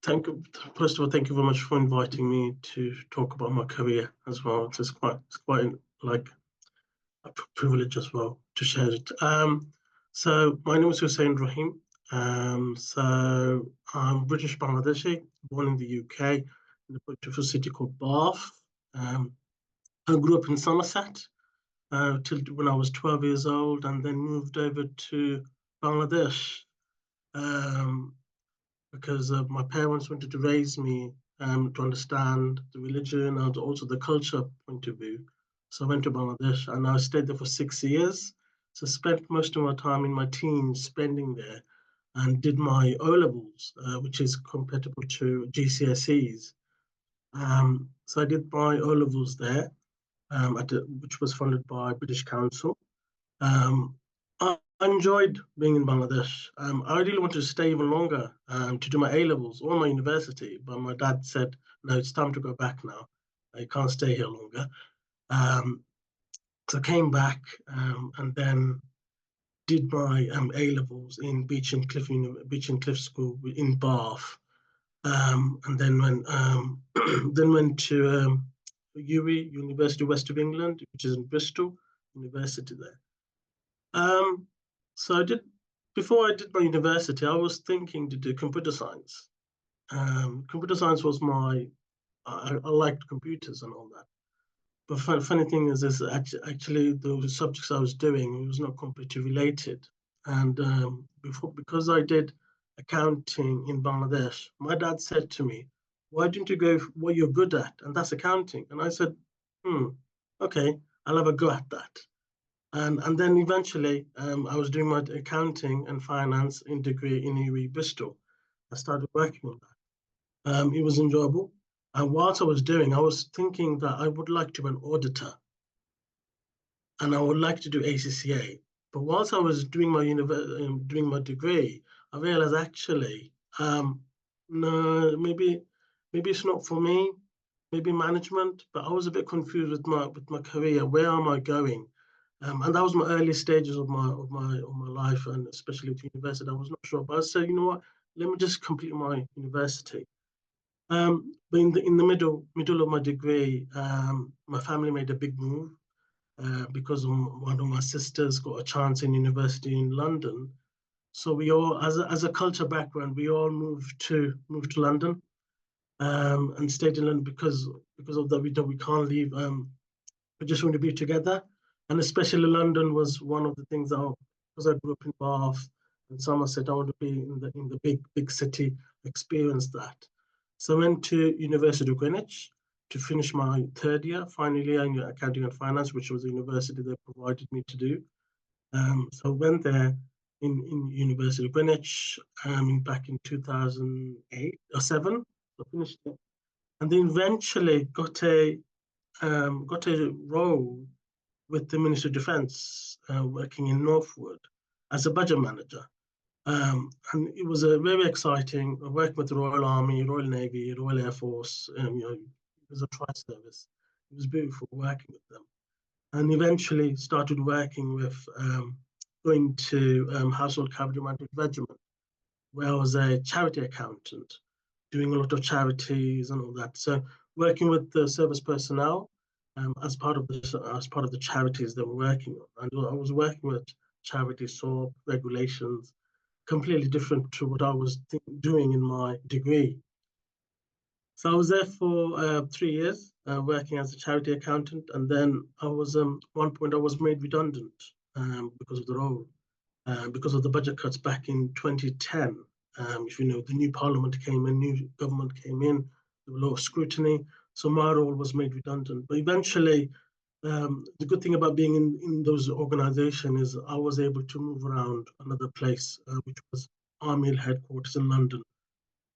Thank you. First of all, thank you very much for inviting me to talk about my career as well. It's quite like a privilege as well to share it. So my name is Hussain Rahim. So I'm British Bangladeshi, born in the UK, in a beautiful city called Bath. Um, I grew up in Somerset till when I was 12 years old, and then moved over to Bangladesh. Um, because my parents wanted to raise me to understand the religion and also the culture point of view. So I went to Bangladesh and I stayed there for 6 years. So I spent most of my time in my teens spending there and did my O levels, which is compatible to GCSEs. So I did my O levels there, which was funded by British Council. Um, I enjoyed being in Bangladesh. I really wanted to stay even longer to do my A levels or my university, but my dad said, "No, it's time to go back now. You can't stay here longer." Um, so I came back and then did my A levels in Beach and Cliff School in Bath, and then went to UWE, University of West of England, which is in Bristol University there. So I did before I did my university, I was thinking to do computer science. Computer science was I liked computers and all that. But funny thing is actually the subjects I was doing it was not completely related. And because I did accounting in Bangladesh, my dad said to me, "Why don't you go for what you're good at?" And that's accounting. And I said, "Hmm, okay, I'll have a go at that." And then eventually, I was doing my accounting and finance in degree in UWE Bristol. I started working on that. It was enjoyable. And whilst I was doing, I was thinking that I would like to be an auditor and I would like to do ACCA. But whilst I was doing doing my degree, I realized actually, no, maybe it's not for me. Maybe management, but I was a bit confused with my career. Where am I going? And that was my early stages of my life, and especially with university, I was not sure. But I said, you know what? Let me just complete my university. But in the middle of my degree, my family made a big move because one of my sisters got a chance in university in London. So we all, as a culture background, we all moved to London and stayed in London because of that we can't leave. We just want to be together, and especially London was one of the things that because I grew up in Bath and Somerset, I want to be in the big city, experience that. So I went to University of Greenwich to finish my third year, final year in accounting and finance, which was the university they provided me to do. So I went there in University of Greenwich back in 2008 or seven. So I finished it, and then eventually got a role with the Ministry of Defence, working in Northwood as a budget manager. And it was a very exciting working with the Royal Army, Royal Navy, Royal Air Force. It was a tri-service. It was beautiful working with them, and eventually started working with going to Household Cavalry Mounted Regiment, where I was a charity accountant, doing a lot of charities and all that. So working with the service personnel as part of the charities they were working on, and I was working with charities, SORP regulations, completely different to what I was doing in my degree. So I was there for 3 years, working as a charity accountant, and then I was one point I was made redundant because of the role, because of the budget cuts back in 2010. If you know, the new parliament came in, new government came in, there was a lot of scrutiny. So my role was made redundant. But eventually, the good thing about being in those organizations is I was able to move around another place, which was Army headquarters in London,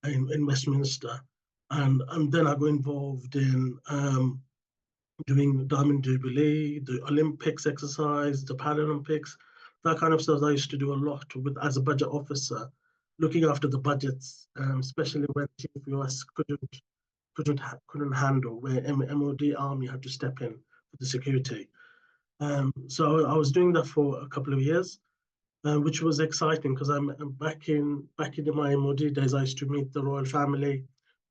in Westminster. And then I got involved in doing Diamond Jubilee, the Olympics exercise, the Paralympics, that kind of stuff I used to do a lot with as a budget officer, looking after the budgets, especially when Chief US couldn't handle, where MOD Army had to step in for the security. So I was doing that for a couple of years. which was exciting because I'm back in my MOD days. I used to meet the royal family,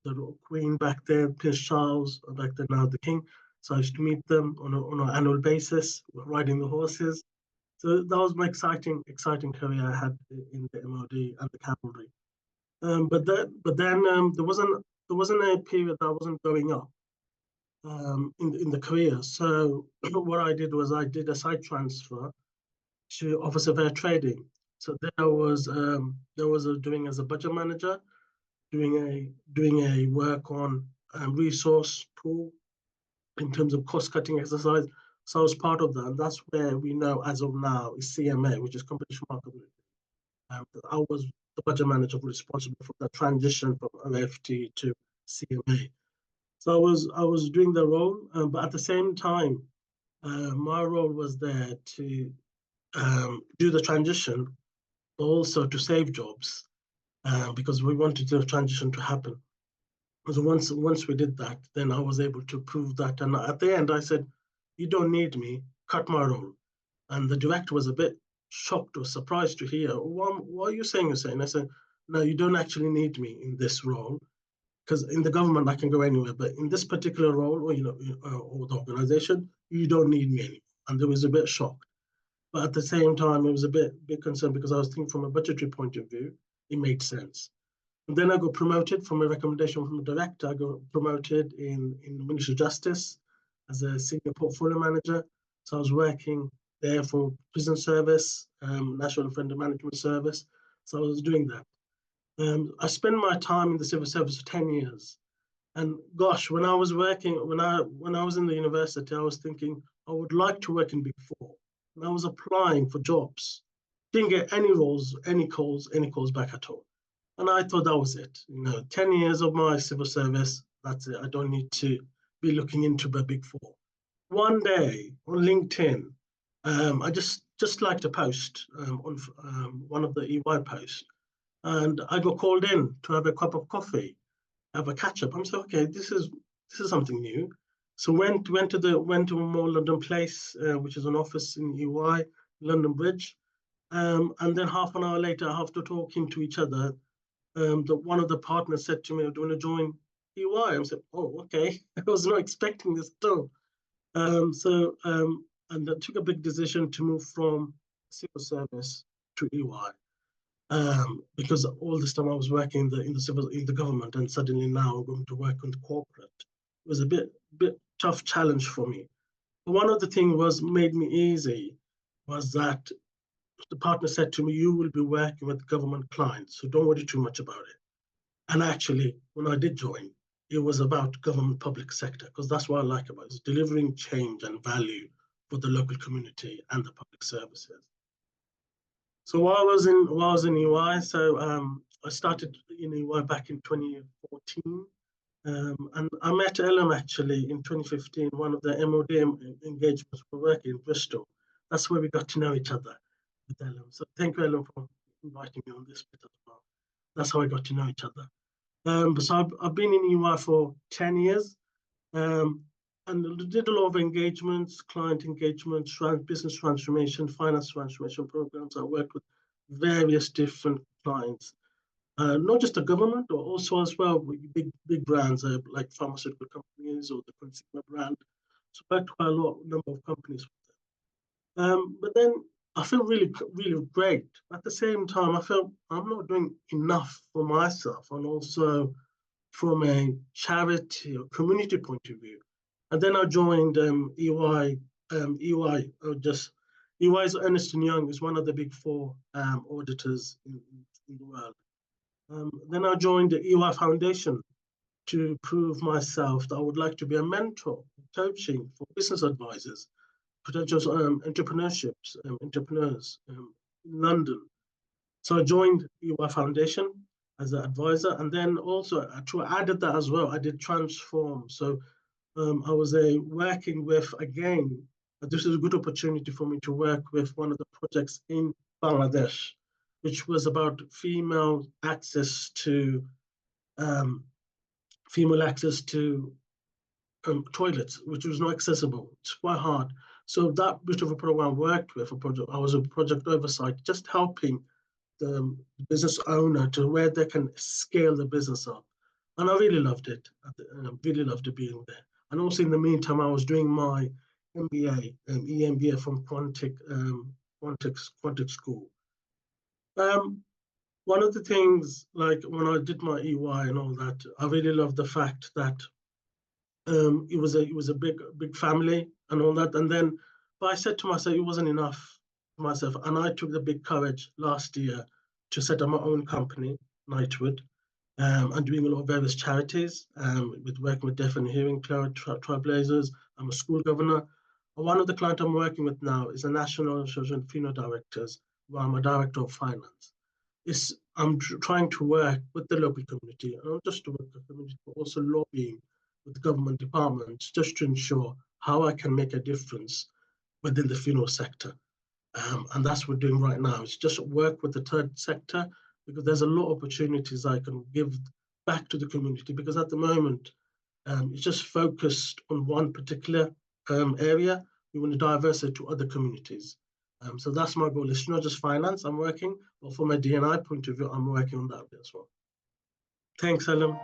the Queen back then, Prince Charles back then, now the King. So I used to meet them on an annual basis, riding the horses. So that was my exciting career I had in the MOD and the cavalry. But then there wasn't a period that I wasn't going up in the career. So what I did was I did a side transfer to officer of air trading. So there was doing as a budget manager, doing a work on resource pool in terms of cost cutting exercise. So I was part of that, and that's where we know as of now is CMA, which is competition marketability. I was the budget manager responsible for the transition from OFT to CMA. So I was doing the role, but at the same time, my role was there to do the transition, but also to save jobs because we wanted the transition to happen. So once we did that, then I was able to prove that. And at the end, I said, "You don't need me. Cut my role." And the director was a bit shocked or surprised to hear, "What are you saying, Hussain?" I said, "No, you don't actually need me in this role because in the government I can go anywhere, but in this particular role, or the organization, you don't need me anymore." And there was a bit shocked. But at the same time, it was a bit concerned because I was thinking from a budgetary point of view, it made sense. And then I got promoted from a recommendation from the director. I got promoted in the Ministry of Justice as a senior portfolio manager. So I was working there for prison service, National Offender Management Service. So I was doing that. I spent my time in the civil service for 10 years. And gosh, when I was working, when I was in the university, I was thinking I would like to work in Big Four. And I was applying for jobs. Didn't get any roles, any calls back at all. And I thought that was it. 10 years of my civil service, that's it. I don't need to be looking into the Big Four. One day on LinkedIn, I just liked a post on one of the EY posts, and I got called in to have a cup of coffee, have a catch up. I'm saying, okay, this is something new. So went to More London Place, which is an office in EY, London Bridge, and then half an hour later, after talking to each other, one of the partners said to me, "Do you want to join EY?" I said, "Oh, okay." I was not expecting this at all. And I took a big decision to move from civil service to EY because all this time I was working in the government, and suddenly now I'm going to work on the corporate. It was a bit tough challenge for me. But one of the things was made me easy was that the partner said to me, "You will be working with government clients, so don't worry too much about it." And actually, when I did join, it was about government public sector, because that's what I like about it, is delivering change and value for the local community and the public services. So while I was in EY, I started in EY back in 2014. And I met Ellen actually in 2015, one of the MOD engagements we were working in Bristol. That's where we got to know each other with Ellen. So thank you, Ellen, for inviting me on this bit as well. That's how I got to know each other. So I've been in EY for 10 years um, and did a lot of engagements, client engagements, business transformation, finance transformation programs. I worked with various different clients, not just the government, but also as well with big brands like pharmaceutical companies or the consumer brand. So I worked quite a number of companies. But then I feel really, really great. At the same time, I felt I'm not doing enough for myself and also from a charity or community point of view. And then I joined EY. EY's Ernst & Young is one of the big four auditors in the world. Then I joined the EY Foundation to prove myself that I would like to be a mentor, coaching for business advisors, potential entrepreneurs in London. So I joined EY Foundation as an advisor, and then also to added that as well, I did transform. So I was working with again. This is a good opportunity for me to work with one of the projects in Bangladesh, which was about female access to um, toilets, which was not accessible. It's quite hard. So that bit of a program I worked with, I was a project oversight, just helping the business owner to where they can scale the business up. And I really loved it. I really loved it being there. And also in the meantime, I was doing my MBA, EMBA from Quantic School. One of the things, like when I did my EY and all that, I really loved the fact that it was a big family and all that. And then, but I said to myself, it wasn't enough for myself, and I took the big courage last year to set up my own company, Knightwood, and doing a lot of various charities, with working with deaf and hearing trailblazers. I'm a school governor. And one of the clients I'm working with now is the National Social and Funeral Directors, where I'm a director of finance. I'm trying to work with the local community, and not just to work with the community, but also lobbying with government departments just to ensure how I can make a difference within the funeral sector. And that's what we're doing right now. It's just work with the third sector, because there's a lot of opportunities I can give back to the community, because at the moment, it's just focused on one particular area. We want to diversify to other communities. So that's my goal. It's not just finance I'm working, but from a D&I point of view, I'm working on that as well. Thanks, Ellen.